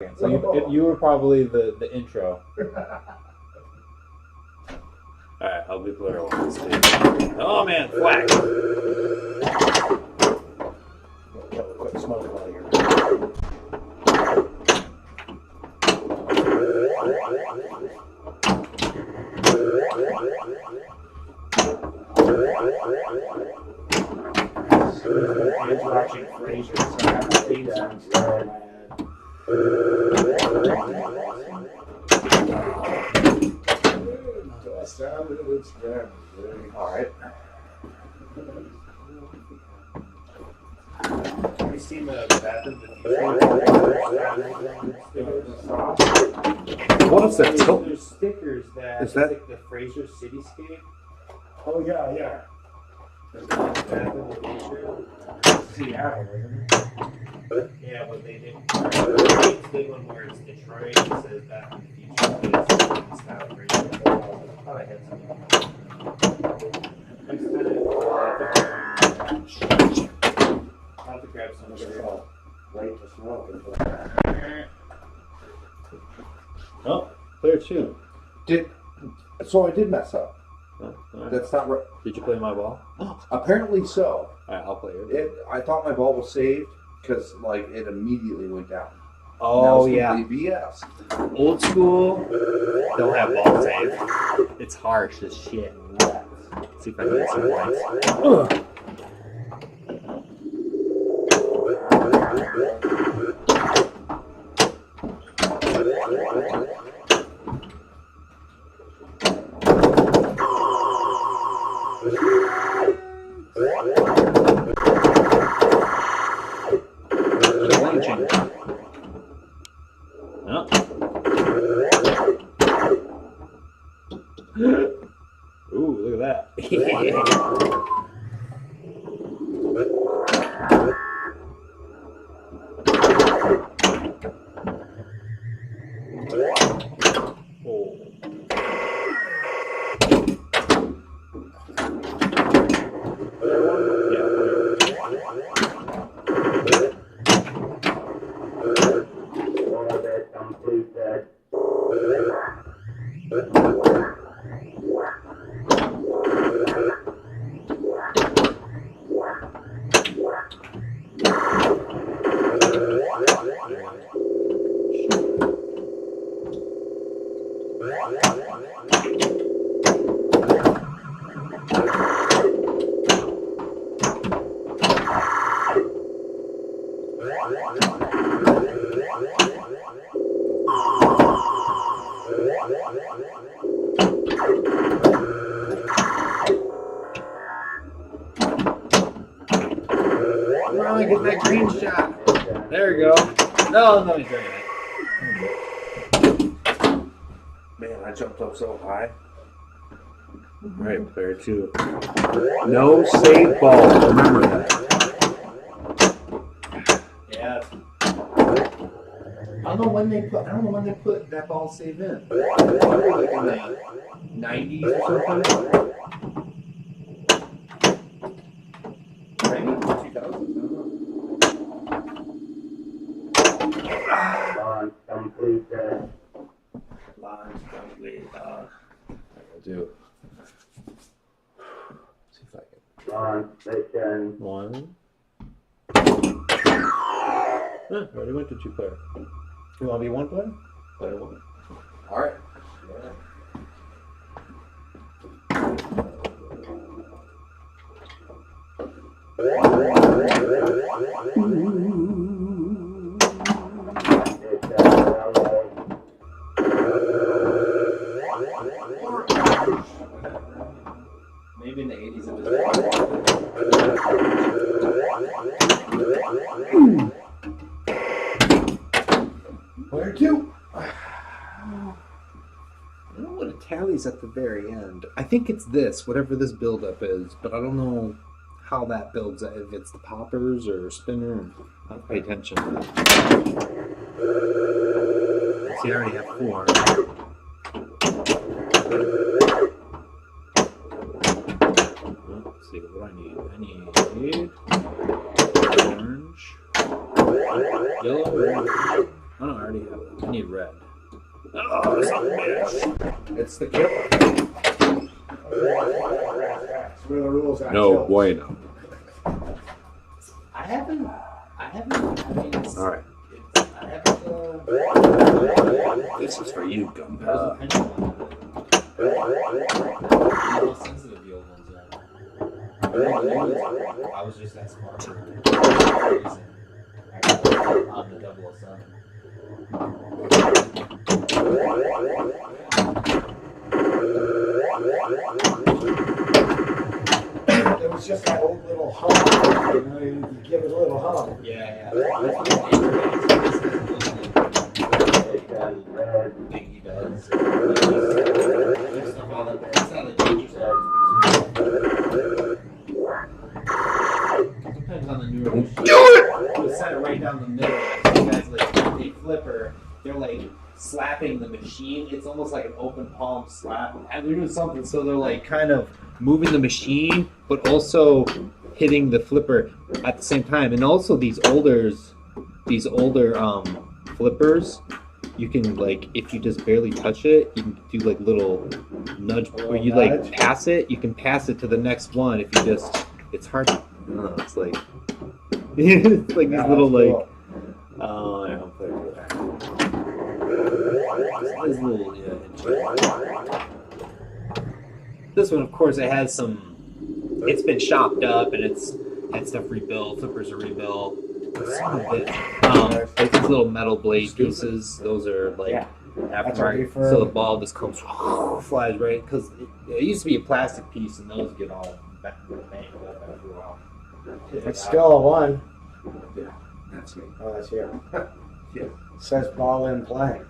So you were probably the intro. Alright, I'll be plural. Oh man, whack! Quick smoke while you're... Kids watching Frasier, so I have the theme songs in my head. Alright. Have you seen the bathroom? What is that? There's stickers that is that like the Frasier Cityscape. Oh yeah, yeah. Yeah, but they didn't. It's a big one where it's Detroit. It says back in the future. But it's not Frasier. I thought I had something. Next time, I'll have to grab some of it. Wait to smoke until. Oh, clear too. So I did mess up. Right. That's not right. Did you play my ball? Apparently so. Alright, I'll play it. I thought my ball was saved because like it immediately went down. Oh yeah. BS. Old school. Don't have ball save. It's harsh as shit. Let's see if I can get some points. Ooh, look at that. Get that green shot. There you go. No, he's doing it. Man, I jumped up so high. Right, player two. No save ball. Remember that. Yeah. I don't know when they put that ball save in. Probably like in the 90s or something. Maybe 2000s. Launch completed. Launch complete. I'll do. See if I can. Launch mission. One. Already went to two player. You want to be one player? Player one. All right. Maybe in the 80s it was. Player two. I don't know what it tallies at the very end. I think it's this, whatever this buildup is, but I don't know how that builds. If it's the poppers or spinner, I don't pay attention to that. See, I already have four. Let's see, what do I need? I need orange, yellow, red. Oh no, I already have it. I need red. Oh, son of a bitch. It's the killer. That's where the rules are. No bueno. I haven't. I mean, it's, All right. I haven't. This is for you, There's a Gumbo. pendulum on it. How sensitive the old ones are. I was just that smart. For some reason. I got it on the 007. It was just that old little hum. You know, you give it a little hum. Yeah. Big he does. That's not a danger zone. Sometimes on the newer machine, you set it right down the middle. You guys like they flipper, they're like slapping the machine. It's almost like an open palm slap. And they're doing something, so they're like Kind of moving the machine, but also hitting the flipper at the same time. And also these older flippers, you can like if you just barely touch it, you can do like little nudge where you like pass it. You can pass it to the next one if you just. It's hard. To, I don't know. It's like it's like these little like. Oh, I don't play with that. This little yeah. This one, of course, it has some. It's been chopped up and it's had stuff rebuilt. Flippers are rebuilt. Some of it. Like these little metal blade pieces. Those are like aftermarket. So the ball just comes flies right because it used to be a plastic piece and those get all back in the bank. It's still a 1. Yeah, that's me. Oh, that's you. Yeah. It says ball in play.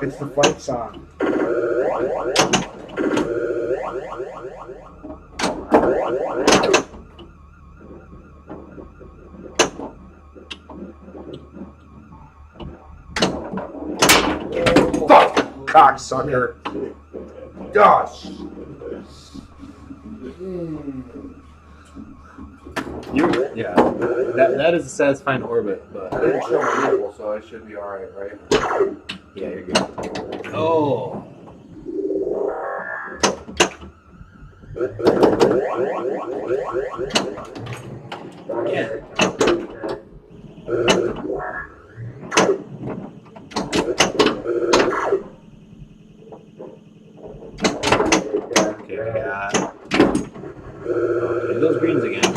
It's the fight song. fuck, cocksucker. Gosh. Yeah, that is a satisfying orbit, but I didn't show my nipple, so I should be alright, right? yeah, you're good. Oh, again. Okay, we got those greens again.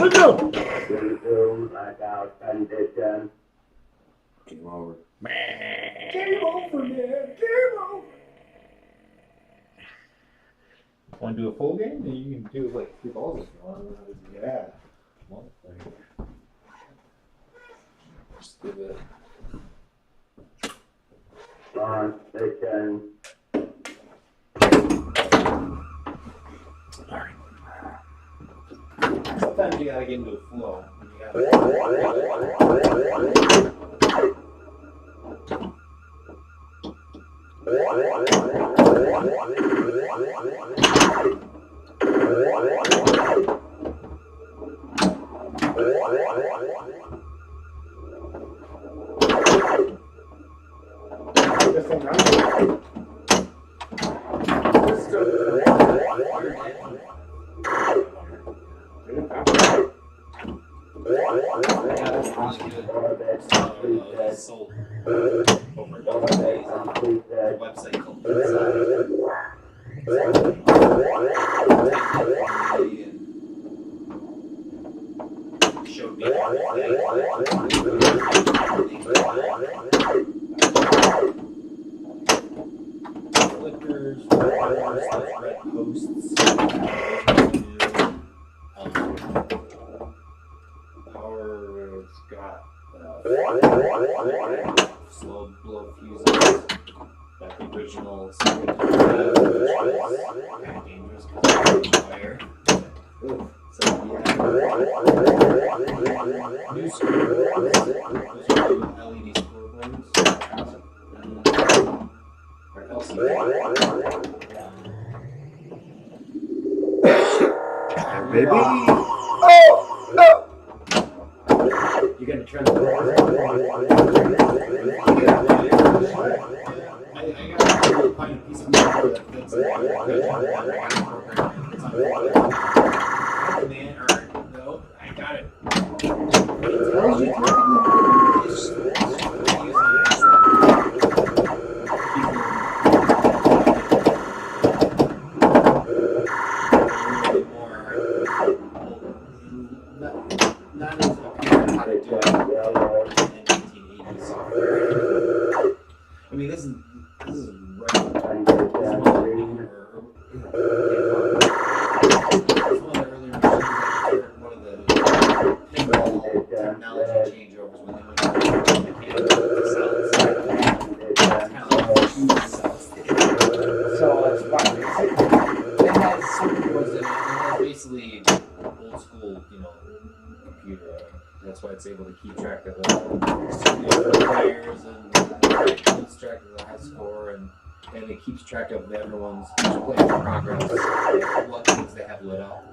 Let's go. Blackout condition. Game over. Game over, man. Game over. Want to do a full game? You can do like 3 balls if you want. Yeah. One thing. Just give it. On station. All right. Sometimes you gotta get into a flow. This thing runs. Sold over a couple days on a website called Inside. Showed me flickers, those red posts. Power has got slow blow fuses. That the original second kind of dangerous because it's fire. So yeah. New scoreboards. Those are new LED scoreboards. Or LCD. Baby. Oh! No! You're gonna turn the doors on? I gotta find a piece of paper that fits it. It's on the man, or no, I got it. It tells you not as apparent how to do it in 1980s software. I mean, this is right. This is one of the earlier machines, one of the pinball technology changeovers when they went from mechanical to solid state. It's kind of like so it's fun. It has circuit in it. It has basically old school, computer. That's why it's able to keep track of the players and keeps track of the high score and it keeps track of everyone's each player's progress, what things they have lit up.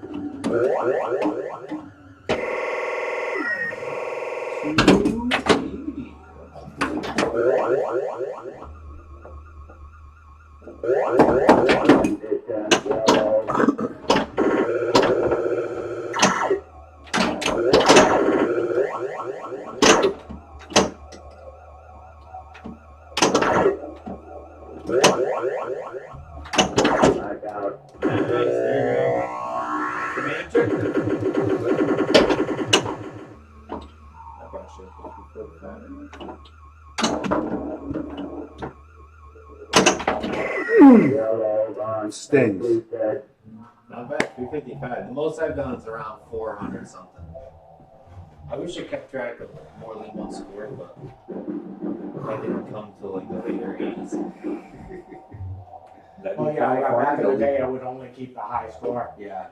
Blackout. Nice, there you go. Command check. Yellow on Stings. Not bad, 355. The most I've done is around 400 something. I wish I kept track of more than one score, but I didn't come till like the later 80s. Oh yeah, back in the day I would only keep the high score. Yeah.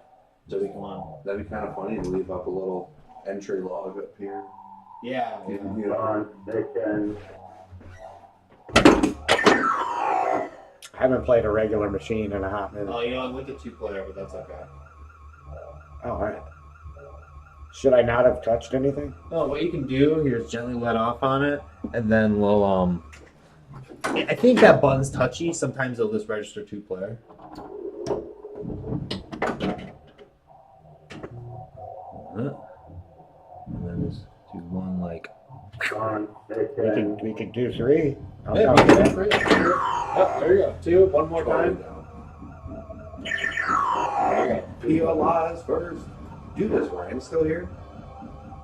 So come on. That'd be kind of funny to leave up a little entry log up here. Yeah. You know, On mission. I haven't played a regular machine in a hot minute. Oh, I went to 2-player, but that's okay. Oh, all right. Should I not have touched anything? No, what you can do here is gently let off on it, and then we'll I think that button's touchy. Sometimes it'll just register 2-player. And then just do one like. On mission. We could do three. I'll Yeah, count we it. can three. Oh, there you go. 2. One more time. There you go. PLIs first. Do this, Ryan. Still here?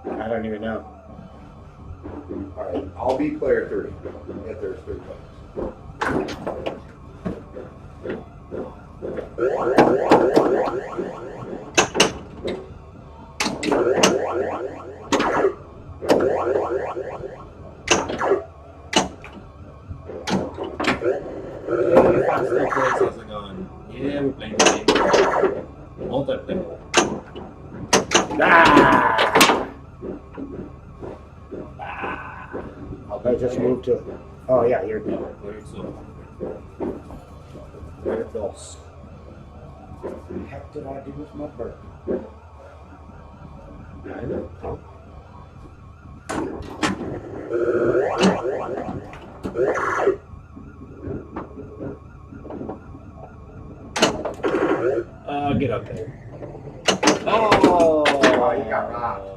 I don't even know. All right. I'll be player 3. If there's 3 players. How's it going? Yeah, we're playing the game. Multiplayer. I just moved to. Oh yeah, you're. Very close. What the heck did I do with my bird? I know. Get up there. Oh, you got robbed.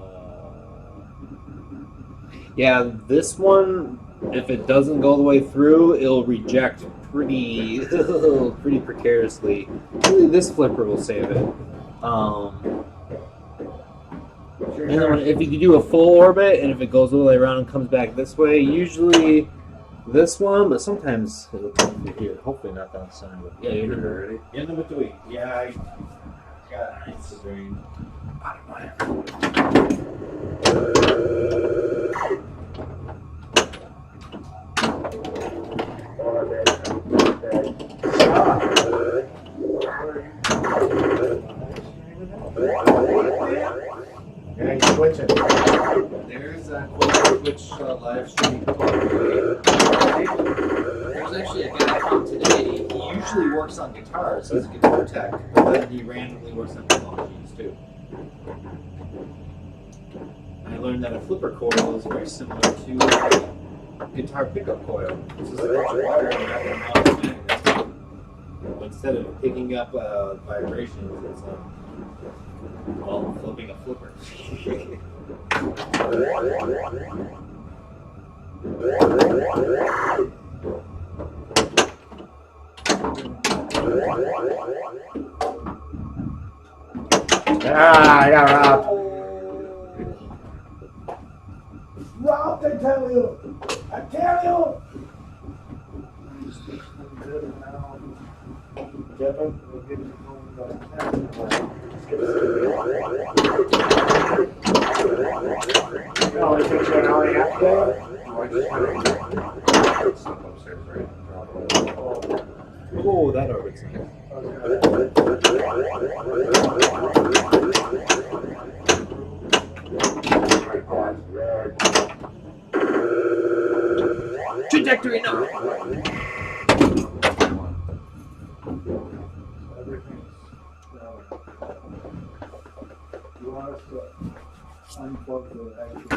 Yeah, this one, if it doesn't go the way through, it'll reject pretty precariously. Really, this flipper will save it. And then if you do a full orbit, and if it goes all the way around and comes back this way, usually this one, but sometimes it'll come through here. Hopefully not that side. But yeah, you're Ready? in the between. Yeah, I got nice to drain. Yeah, you're switching. There's that Twitch live streaming. There's actually a guy from today. He usually works on guitars. He's a guitar tech, but then he randomly works on drum machines too. I learned that a flipper coil is very similar to a guitar pickup coil. It's just a bunch of wire wrapped around a magnet. Instead of picking up vibrations, it's flipping a flipper. Ah, I got robbed. Robbed, I tell you. I tell you. No, it takes you an hour and a half to go. Stuff upstairs, right? Oh, that orbit's nice. Trajectory now. You want us to unplug the actual.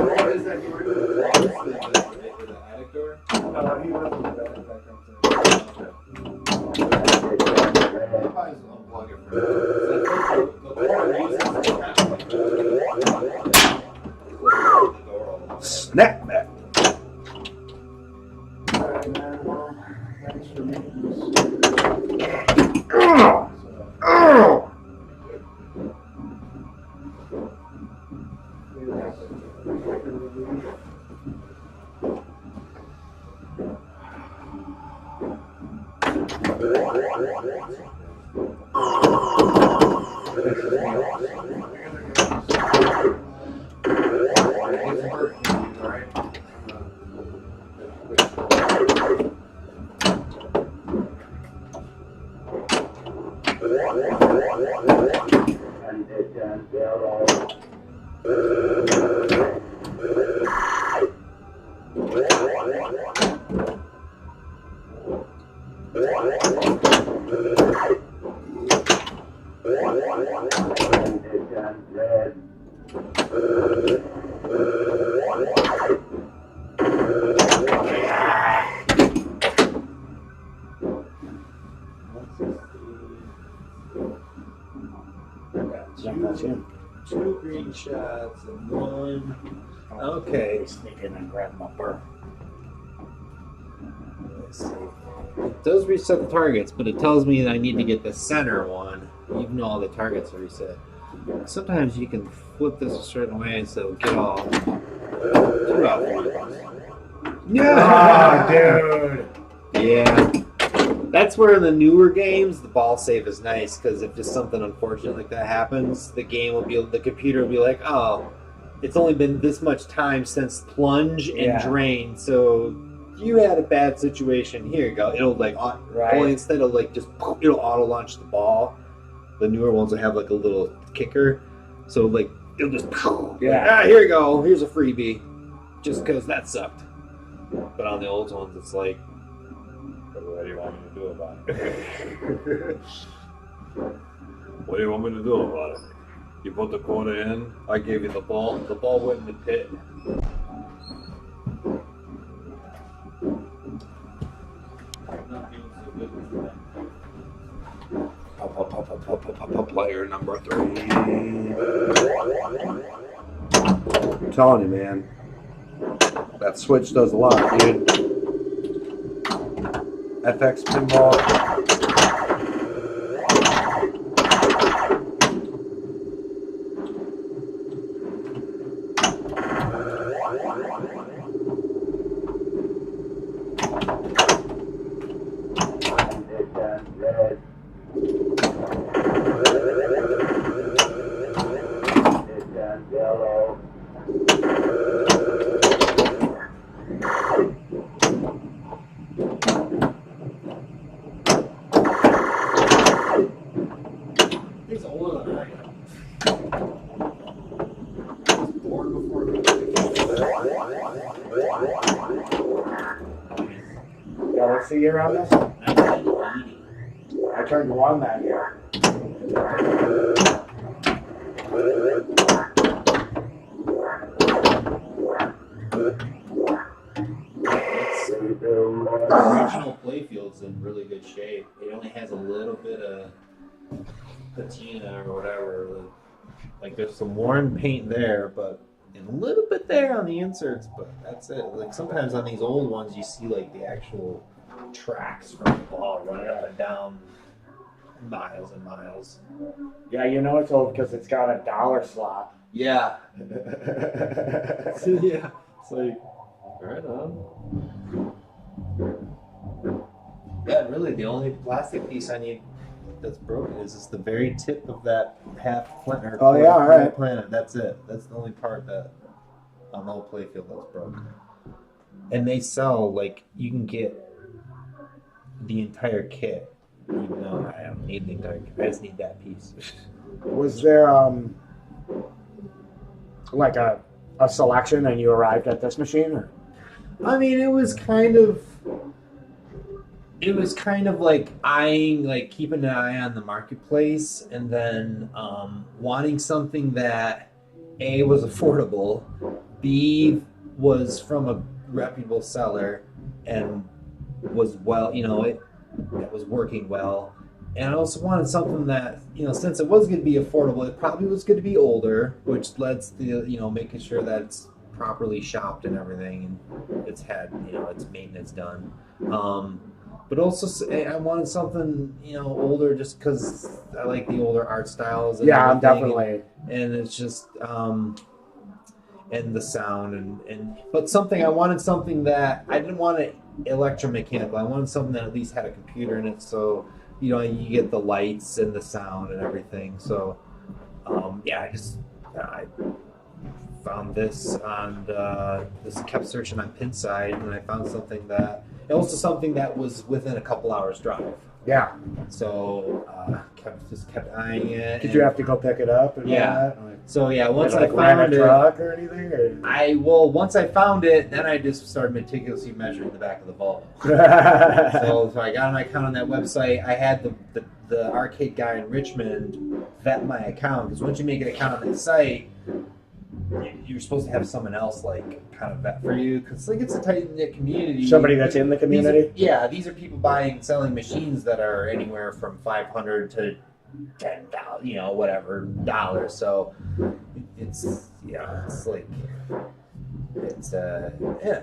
What is that door? The attic door? He left the back up there. I might as well unplug it for the door uses the door all the way. Snap back. Alright, man, well, thanks for making this. Two green shots and one. Okay. Sneak in and grab my burr. Let's see. It does reset the targets, but it tells me that I need to get the center one, even though all the targets are reset. Sometimes you can flip this a certain way so it'll get all 2 out of 3. Yeah, dude. Yeah. That's where in the newer games the ball save is nice, because if just something unfortunate like that happens, the computer will be like, oh, it's only been this much time since plunge and drain, so you had a bad situation. Here you go. It'll like only instead of like just it'll auto launch the ball. The newer ones will have like a little kicker, so like it'll just here you go. Here's a freebie, just because that sucked. But on the old ones, it's like, what do you want me to do about it? What do you want me to do about it? You put the quarter in, I gave you the ball went in the pit. Player number 3. I'm telling you, man. That switch does a lot, dude. FX pinball. It's older than I am. I was born before me. Yeah, what's the year on this? 1980. I turned 1 that year. The original playfield's in really good shape. It only has a little bit of patina or whatever. Like there's some worn paint there, but and a little bit there on the inserts, but that's it. Like sometimes on these old ones, you see like the actual tracks from the ball running up and down miles and miles. Yeah, you know it's old because it's got a dollar slot. Yeah. Yeah. It's like, right on. Yeah, really, the only plastic piece I need that's broken is just the very tip of that half planet. Oh, yeah, all right. Planet. That's it. That's the only part that on the whole playfield that's broken. And they sell, like, you can get the entire kit. Even though I don't need the entire kit. I just need that piece. Was there like a selection and you arrived at this machine? Or? I mean, it was kind of like eyeing, like keeping an eye on the marketplace, and then wanting something that A, was affordable, B, was from a reputable seller, and was well, that was working well. And I also wanted something that, since it was going to be affordable, it probably was going to be older, which lets the, making sure that it's properly shopped and everything, and it's had, its maintenance done. But also, I wanted something, older, just because I like the older art styles. And yeah, I'm everything. definitely. And it's just, and the sound, but I wanted something that I didn't want it electromechanical. I wanted something that at least had a computer in it, so you get the lights and the sound and everything. So, I found this on kept searching on Pinside, and I found something that was within a couple hours drive. Yeah. So kept eyeing it. Did you have to go pick it up? And Yeah. all that? Like, So yeah, once I like rent found a it, truck or anything? Or? Once I found it, then I just started meticulously measuring the back of the Volvo. so I got an account on that website. I had the arcade guy in Richmond vet my account, because once you make an account on that site, you're supposed to have someone else kind of vet for you, because it's a tight knit community. Somebody that's in the community. These are people buying and selling machines that are anywhere from $500 to $10,000, whatever dollars. So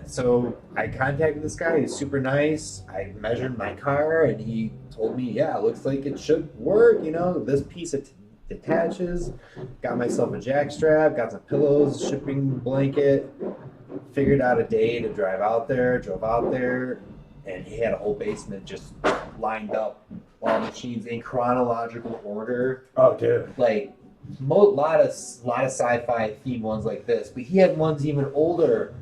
So I contacted this guy. He's super nice. I measured my car, and he told me, it looks like it should work. This piece detaches. Got myself a jack strap. Got some pillows, shipping blanket. Figured out a day to drive out there. Drove out there, and he had a whole basement just lined up, all machines in chronological order. Oh, dude! Lot of sci-fi themed ones like this, but he had ones even older,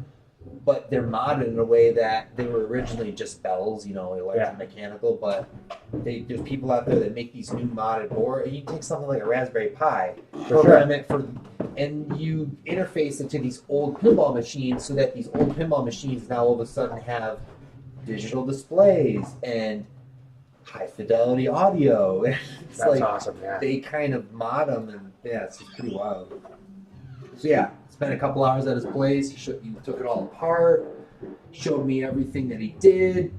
but they're modded in a way that they were originally just bells, electromechanical. But there's people out there that make these new modded boards, and you take something like a Raspberry Pi, program it and you interface it to these old pinball machines, so that these old pinball machines now all of a sudden have digital displays and high fidelity audio. That's awesome. Yeah. They kind of mod them, and it's just pretty wild. So spent a couple hours at his place. He took it all apart, showed me everything that he did.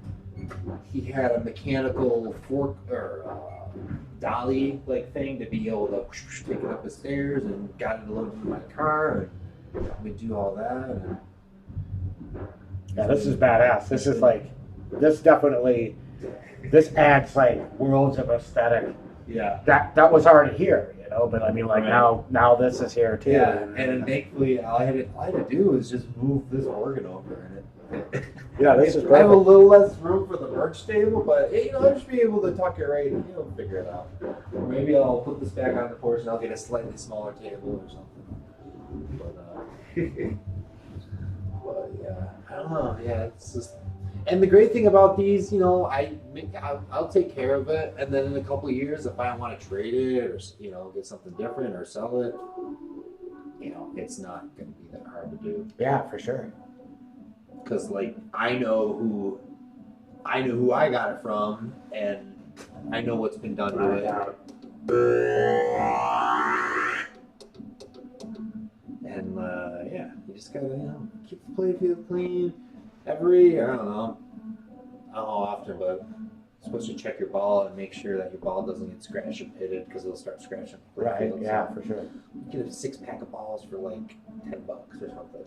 He had a mechanical fork or dolly thing to be able to take it up the stairs, and got it loaded in my car, and helped me do all that. And yeah, this is badass. This is this adds worlds of aesthetic. Yeah. That was already here, but I mean Right. now this is here too. Yeah, and thankfully all I had to do was just move this organ over, and Yeah, this is I have a perfect. little less room for the merch table, but I'll just be able to tuck it right, and figure it out. Or maybe I'll put this back on the porch, and I'll get a slightly smaller table or something. But I don't know. Yeah, it's just. And the great thing about these, I'll take care of it, and then in a couple of years, if I want to trade it or get something different or sell it, it's not going to be that hard to do. Yeah, for sure. Because I know I know who I got it from, and I know what's been done to it. And yeah, you just gotta keep the playfield clean. I don't know how often, but you're supposed to check your ball and make sure that your ball doesn't get scratched or pitted because it'll start scratching. The Right. playfield. Yeah, So for sure. you get a 6-pack of balls for like $10 or something.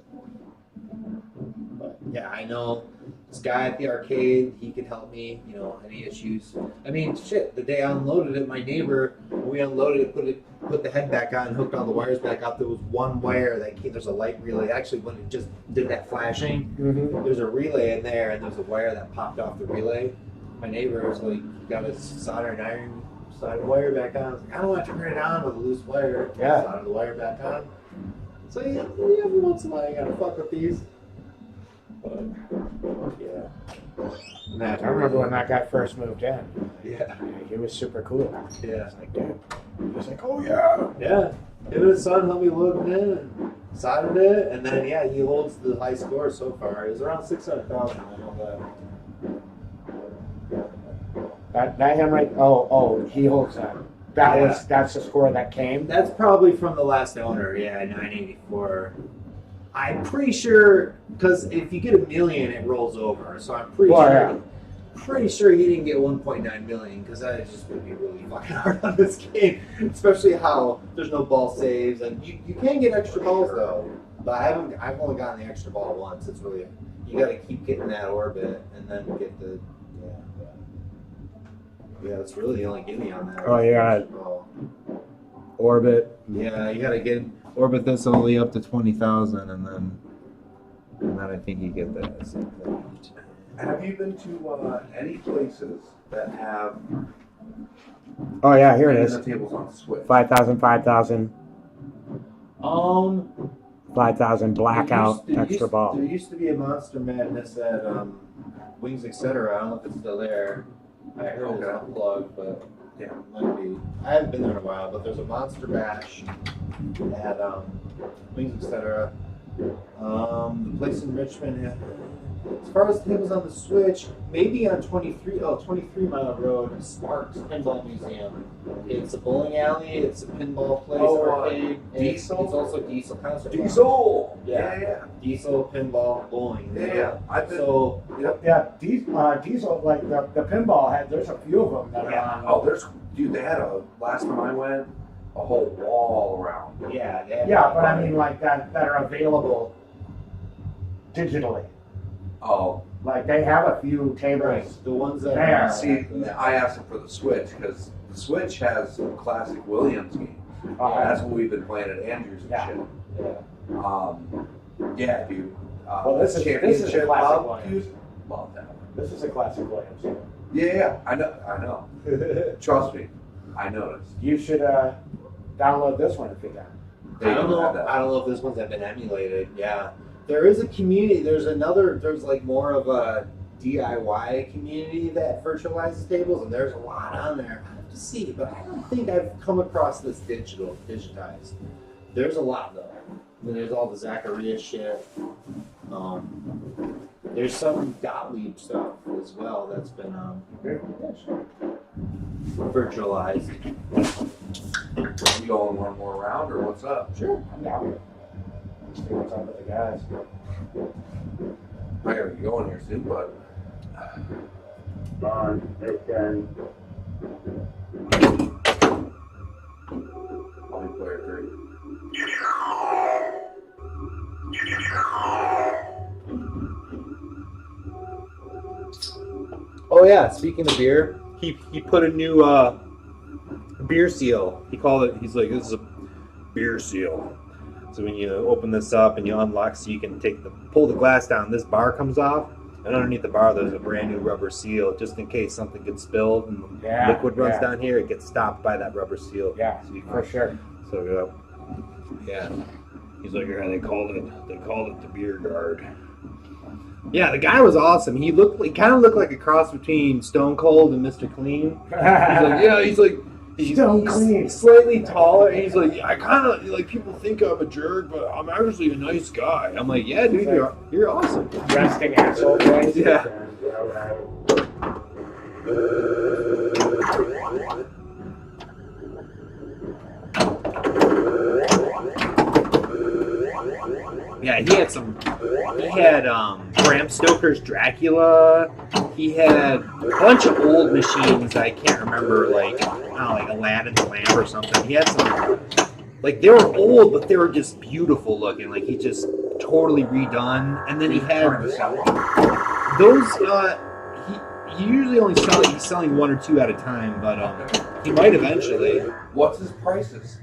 But yeah, I know this guy at the arcade. He could help me. Any issues. I mean, shit. The day I unloaded it, my neighbor, when we unloaded it, put the head back on, hooked all the wires back up. There was one wire that came. There's a light relay. Actually, when it just did that flashing, there's a relay in there, and there's a wire that popped off the relay. My neighbor was like, got his soldering iron, soldered the wire back on. I was like, I don't want to turn it on with a loose wire. Yeah. Solder the wire back on. So yeah, every once in a while you gotta fuck with these. But yeah. I remember when that guy first moved in. Yeah. He was super cool. Yeah. It's like, dude. He was like, oh yeah. Yeah. Him and his son helped me load it in and soldered it, and then yeah, he holds the high score so far. It was around 600,000. I know that. That him right? Oh, he holds that. That's the score that came. That's probably from the last owner. Yeah, 984. I'm pretty sure because if you get 1 million, it rolls over. So I'm pretty Well, sure. yeah. Pretty sure he didn't get 1.9 million because that just would be really fucking hard on this game, especially how there's no ball saves and you can get extra balls though. But I've only gotten the extra ball once. It's really you got to keep getting that orbit and then get the yeah. That's really the only gimme on that. Oh, yeah. Orbit. Yeah, you gotta get orbit this only up to 20,000, and then I think you get that same thing. Have you been to any places that have Oh yeah, here it the is. tables on Switch? 5,000, 5,000, 5,000 blackout extra ball. There used to be a Monster Madness at Wings Etc. I don't know if it's still there. I heard it was unplugged, but yeah, it might be. I haven't been there in a while, but there's a Monster Bash at Wings Etc. The place in Richmond. As far as tables on the Switch, maybe on 23 Mile Road, Sparks Pinball Museum. It's a bowling alley, it's a pinball place, arcade. Diesel? It's also Diesel concert. Diesel. Yeah. Diesel, pinball, bowling. Yeah. I've been. So, Yeah, Diesel, like the pinball there's a few of them that are on. Oh, they had last time I went, a whole wall around. yeah. Yeah, but I mean like that are available digitally. Oh, Like they have a few tables. Right. The ones that There. see, I asked them for the Switch because the Switch has some classic Williams games. That's what we've been playing at Andrews and Yeah. shit. Yeah. Yeah, dude. Well, this is a Championship classic love, Williams. love that. This is a classic Williams. Yeah, I know. Trust me, I noticed. You should download this one if you can. They I don't have know. that. I don't know if this one's have been emulated. Yeah, there is a community. There's like more of a DIY community that virtualizes tables, and there's a lot on there. I have to see, but I don't think I've come across this digitized. There's a lot though. And there's all the Zacharias shit. There's some Gottlieb stuff as well that's been virtualized. You going one more round or what's up? Sure, I'm down. See what's up with the guys. I gotta be going here soon, but On mission. I'll be player 3. Oh yeah, speaking of beer, he put a new beer seal. He called it. He's like, this is a beer seal. So when you open this up and you unlock, so you can pull the glass down. This bar comes off, and underneath the bar there's a brand new rubber seal, just in case something gets spilled and liquid runs down here. It gets stopped by that rubber seal. Yeah, so you for sure. So yeah, he's like, yeah, they called it the beer guard. Yeah, the guy was awesome. He kind of looked like a cross between Stone Cold and Mr. Clean. He's Clean. slightly taller. He's like, I kind of like, people think I'm a jerk, but I'm actually a nice guy. I'm like, yeah, dude, you're awesome. Resting asshole voice. Yeah. And Yeah, he had Bram Stoker's Dracula. He had a bunch of old machines I can't remember, like, I don't know, like Aladdin's lamp or something. He had some, like, they were old, but they were just beautiful looking. Like, he just totally redone. And then he had those, he usually only he's selling one or two at a time, but he might eventually. What's his prices?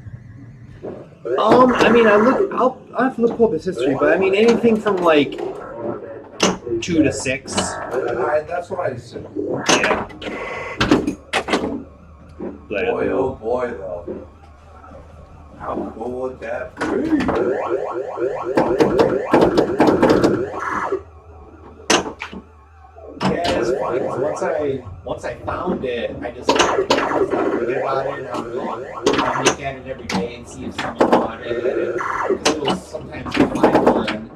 I mean, I'll have to look up his history, but I mean, anything from like 2 to 6. That's what I assume. Yeah. Boy, oh boy, though. How cool would that be? Yeah, it's funny because once I found it, I just stopped thinking about it, and I would look at it every day and see if someone bought it. Because it was sometimes you find one,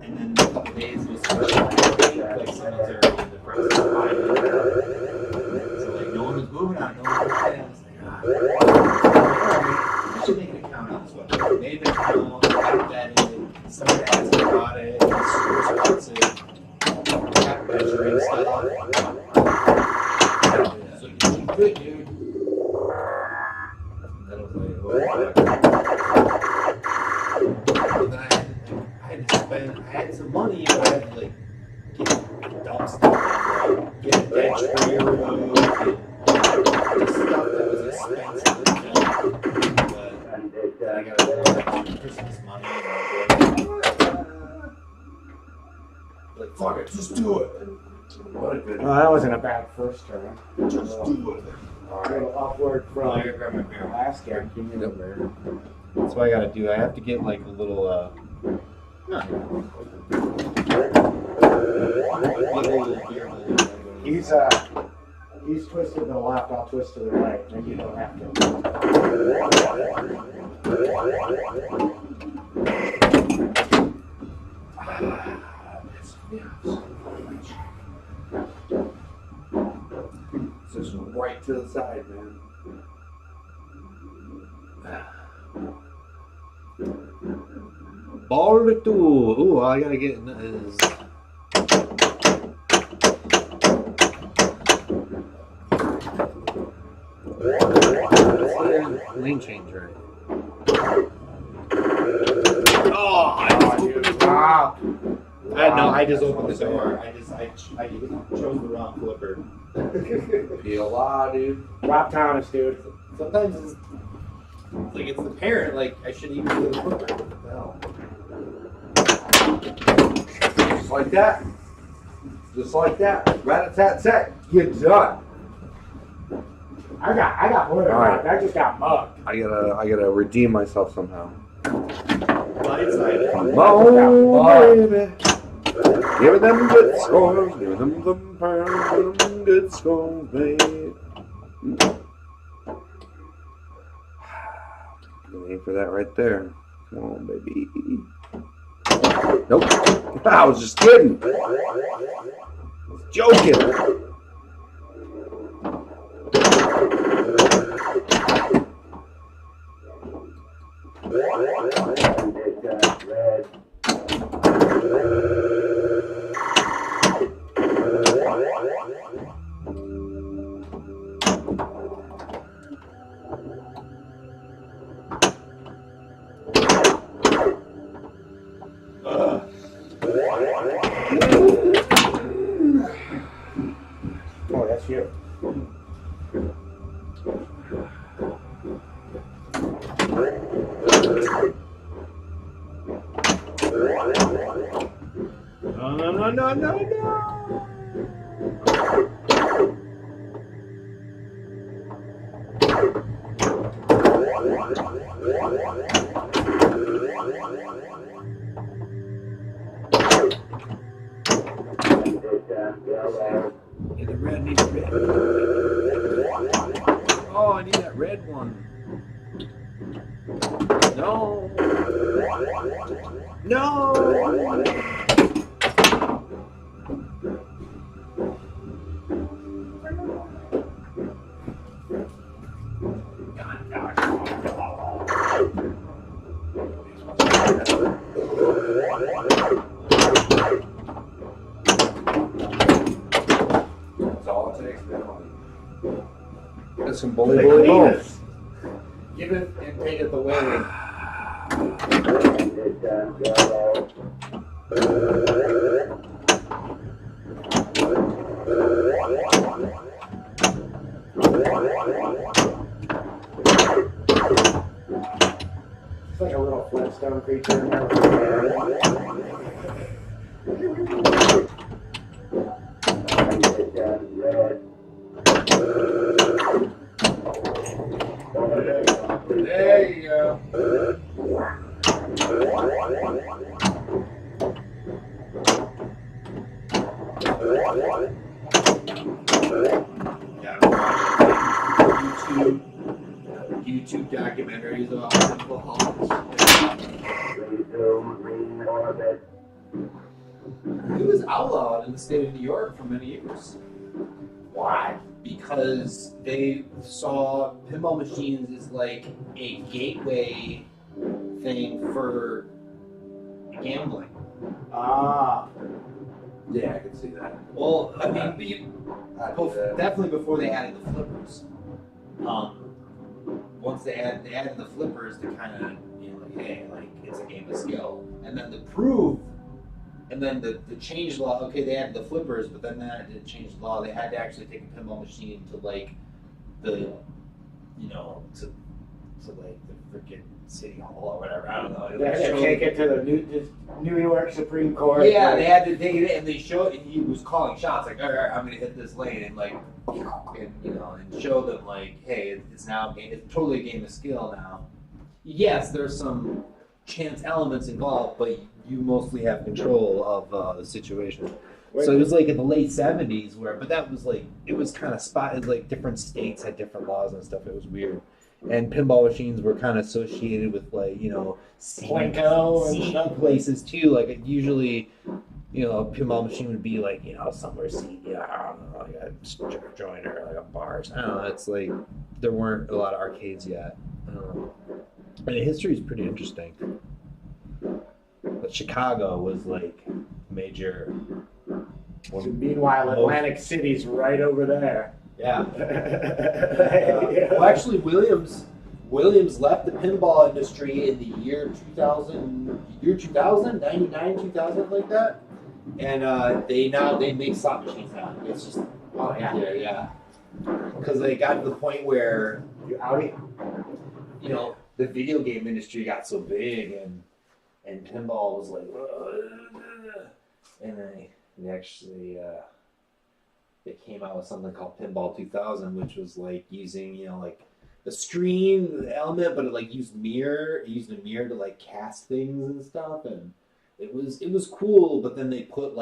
and then a couple days it was switched back, like someone's already in the process of buying it. So like no one was moving on, no one was buying it. I was like, I should make an account on this one. I made an account, added that in, somebody asked me about it, it's super expensive. Measuring stuff. So you good, dude. And then I was like, oh, and then I had to spend, I had some money, but I had to like get dumb stuff, like get a dead tree removed, and just stuff that was expensive. But then I got a little Christmas money, and I was like, fuck it, just do it. What a good. Well, that wasn't a bad first turn. Just do it. A little upward from I gotta grab my beer. last game. That's what I gotta do. I have to get like a little He's twisted to the left, I'll twist to the right, then you don't have to. Just right to the side, man. ball to two. Ooh, all I gotta get is. Lane change, right? Oh, I just opened the door. I just opened the door. I chose the wrong flipper. PLA, dude. Rob Thomas, dude. Sometimes it's like it's the parent. Like I should even do the flipper. What the hell? Just like that. Just like that. Rat-a-tat-tat. Get done. I got more than All right. that. I just got mugged. I gotta redeem myself somehow. Blindsided. Come on, baby. Give them good scores. Give them good scores, baby. Wait for that right there. Come on, baby. Nope. I was just kidding. I was joking. Oh, that's you. No. Need the red, need the red. Oh, I need that red one. No. No. makes good money. That's some bully bully balls. Give it and take it away. It's like a little Flintstone creature. There you go. Yeah. YouTube documentaries about alcoholics. It was outlawed in the state of New York for many years. Why? Because they saw pinball machines as like a gateway thing for gambling. Ah. Yeah, I can see that. Well, I mean, definitely before they added the flippers. Once they added the flippers to kind of, you know, like, hey, like it's a game of skill, and then to prove, and then the change law. Okay, they added the flippers, but then that didn't change the law. They had to actually take a pinball machine to like the, you know, to like the freaking city hall or whatever. I don't know. They had to take it to the New York Supreme Court. Yeah, they had to take it, and they showed. And he was calling shots like, "All right, I'm gonna hit this lane," and like, and you know, and show them like, "Hey, it's now a game. It's totally a game of skill now." Yes, there's some chance elements involved, but you mostly have control of the situation. So it was like in the late '70s, but that was like it was kind of spotted. Like different states had different laws and stuff. It was weird. And pinball machines were kind of associated with, like, you know, Plinko and seedy stuff. places too. Like it usually, you know, a pinball machine would be like, you know, somewhere seedy. I don't know, like a strip joint or like a bar. I don't know. It's like there weren't a lot of arcades yet. I don't know. And the history is pretty interesting. But Chicago was like major. So meanwhile, Atlantic City's right over there. Yeah. Well, actually, Williams left the pinball industry in the year 2000, 99, 2000, like that. And they make slot machines now. It's just yeah. Because they got to the point where you know, the video game industry got so big and pinball was like, and they actually. They came out with something called Pinball 2000, which was like using, you know, like the screen element, but it like used a mirror to like cast things and stuff, and it was cool. But then they put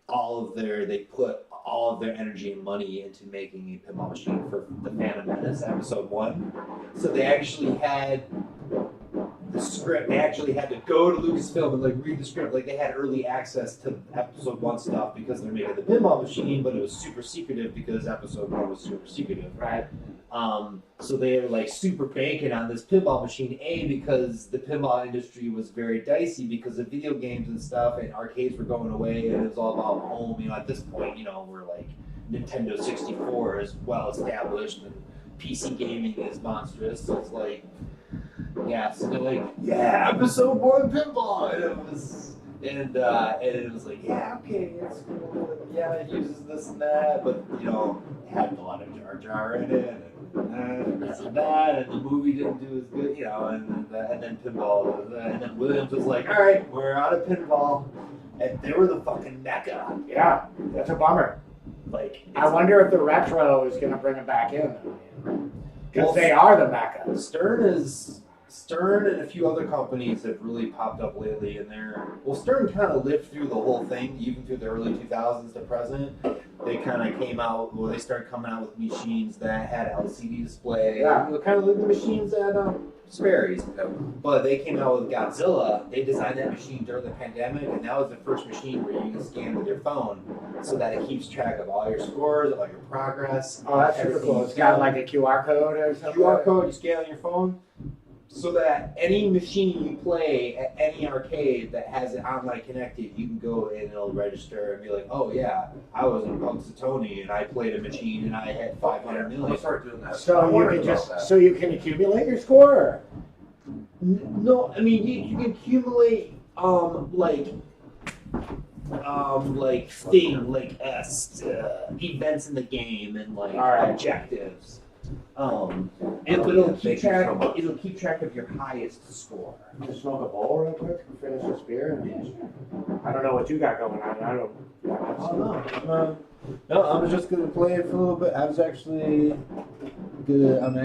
all of their energy and money into making a pinball machine for the Phantom Menace Episode 1. So they actually had the script. They actually had to go to Lucasfilm and like read the script. Like they had early access to Episode 1 stuff because they're making the pinball machine, but it was super secretive because Episode 1 was super secretive. Right. So they were like super banking on this pinball machine, because the pinball industry was very dicey because of video games and stuff, and arcades were going away, and it was all about home. You know, at this point, you know, we're like Nintendo 64 is well established, and PC gaming is monstrous. So it's like, yeah, so they're like, yeah, Episode 1 pinball, and it was like, yeah, okay, it's cool, yeah, it uses this and that, but you know, it had a lot of Jar Jar in it, and this and that, and the movie didn't do as good, you know, and then pinball, and then Williams was like, all right, we're out of pinball, and they were the fucking mecca. Yeah, that's a bummer. Like, I wonder if the retro is going to bring it back in. Because they are the mecca. Stern and a few other companies have really popped up lately, and Stern kind of lived through the whole thing, even through the early 2000s to present. They kind of they started coming out with machines that had LCD display. Yeah. Kind of like the machines at Sperry's. But they came out with Godzilla. They designed that machine during the pandemic, and that was the first machine where you can scan with your phone so that it keeps track of all your scores, all your progress. Oh, that's super cool. It's got like a QR code or something. QR code, you scan on your phone. so that any machine you play at any arcade that has it online connected, you can go and it'll register and be like, oh yeah, I was in Punxsutawney and I played a machine and I had 500 I'm gonna million. start doing that. So I'm you worried can about just that. so you can accumulate your score. Or? No, I mean you can accumulate events in the game and like Alright. objectives. And but it'll Thank keep you so track. much. It'll keep track of your highest score. Just smoke a bowl real quick and finish this beer. I don't know what you got going on. I don't. No, I was just gonna play it for a little bit. I was actually good. I'm actually